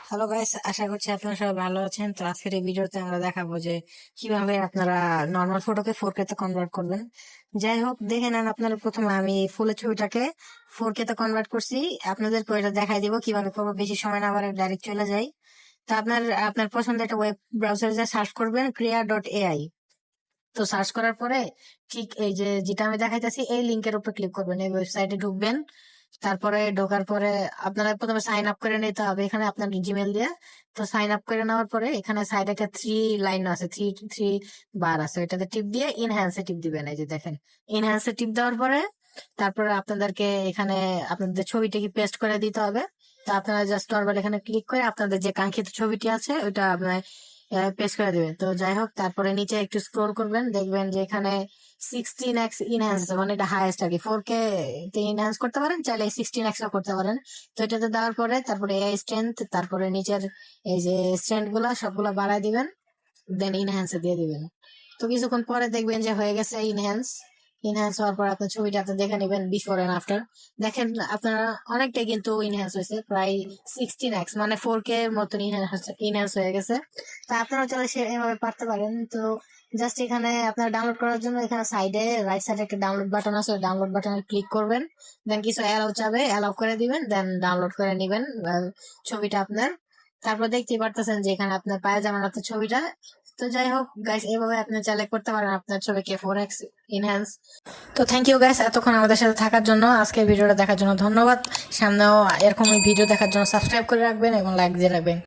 Hello guys, আশা করছি আপনারা সবাই ভালো আছেন। তো আজকের এই ভিডিওতে আমরা দেখাবো যে কিভাবে আপনারা নর্মাল ফটোকে 4K তে কনভার্ট করবেন। যাই হোক, দেখে নেন আপনারা। প্রথমে আমি ফুলের ছবিটাকে 4K তে কনভার্ট করছি, আপনাদেরকে এটা দেখাই দিব কিভাবে করবো। বেশি সময় না করে ডাইরেক্ট চলে যাই। তো আপনার আপনার পছন্দের একটা ওয়েব ব্রাউজারে যা সার্চ করবেন ক্রিয়া.ai। তো সার্চ করার পরে ঠিক এই যে যেটা আমি দেখাইতেছি এই লিঙ্কের উপর ক্লিক করবেন, এই ওয়েবসাইটে ঢুকবেন। তারপরে ঢোকার পরে আপনারা প্রথমে সাইন আপ করে নিতে হবে এখানে আপনার জিমেল দিয়ে। তো সাইন আপ করে নেওয়ার পরে এখানে সাইডে একটা থ্রি লাইন আছে, থ্রি থ্রি বার আছে, এটাতে টিপ দিয়ে ইনহ্যান্সে টিপ দিবেন। এই যে দেখেন, ইনহ্যান্সে টিপ দেওয়ার পরে তারপরে আপনাদেরকে এখানে আপনাদের ছবিটা কি পেস্ট করে দিতে হবে। তো আপনারা জাস্ট নর্মাল এখানে ক্লিক করে আপনাদের যে কাঙ্ক্ষিত ছবিটি আছে ওইটা আপনার পেস্ট করে দিবেন। তো যাই হোক, তারপরে নিচে একটু স্ক্রোল করবেন, দেখবেন যে এখানে 16x ইনহ্যান্স আছে, মানে এটা হাইয়েস্ট আর কি। 4K তে ইনহ্যান্স করতে পারেন, চাইলে 16x ও করতে পারেন। তো এটাতে দেওয়ার পরে তারপরে এআই স্ট্রেংথ, তারপরে নিচের এই যে স্ট্রেন্থ গুলা সবগুলা বাড়ায় দিবেন, দেন ইনহ্যান্সে দিয়ে দিবেন। তো কিছুক্ষণ পরে দেখবেন যে হয়ে গেছে ইনহ্যান্স। ইনহ্যান্স হওয়ার পর আপনার ছবিটা আপনি দেখে নেবেন বিফোর এন্ড আফটার। দেখেন আপনারা অনেকটাই কিন্তু ইনহ্যান্স হয়েছে, প্রায় 16x, মানে 4K এর মতন ইনহ্যান্স হয়ে গেছে। তা আপনারা চাইলে সে এভাবে পারতে পারেন। তো জাস্ট এখানে আপনার ডাউনলোড করার জন্য এখানে সাইডে রাইট সাইডে একটা ডাউনলোড বাটন আছে, ডাউনলোড বাটনে ক্লিক করবেন, দেন কিছু অ্যালাউ চাবে, অ্যালাউ করে দিবেন, দেন ডাউনলোড করে নিবেন ছবিটা আপনার। তারপর দেখতেই পারতেছেন যে এখানে আপনার পায়ে যেমন আপনার ছবিটা। তো যাই হোক গাইস, এইভাবে আপনি চাইলে করতে পারেন আপনার ছবিকে 4x ইনহ্যান্স। তো থ্যাংক ইউ গাইস এতক্ষণ আমাদের সাথে থাকার জন্য, আজকের ভিডিওটা দেখার জন্য ধন্যবাদ। সামনেও এরকম ভিডিও দেখার জন্য সাবস্ক্রাইব করে রাখবেন এবং লাইক দিয়ে রাখবেন।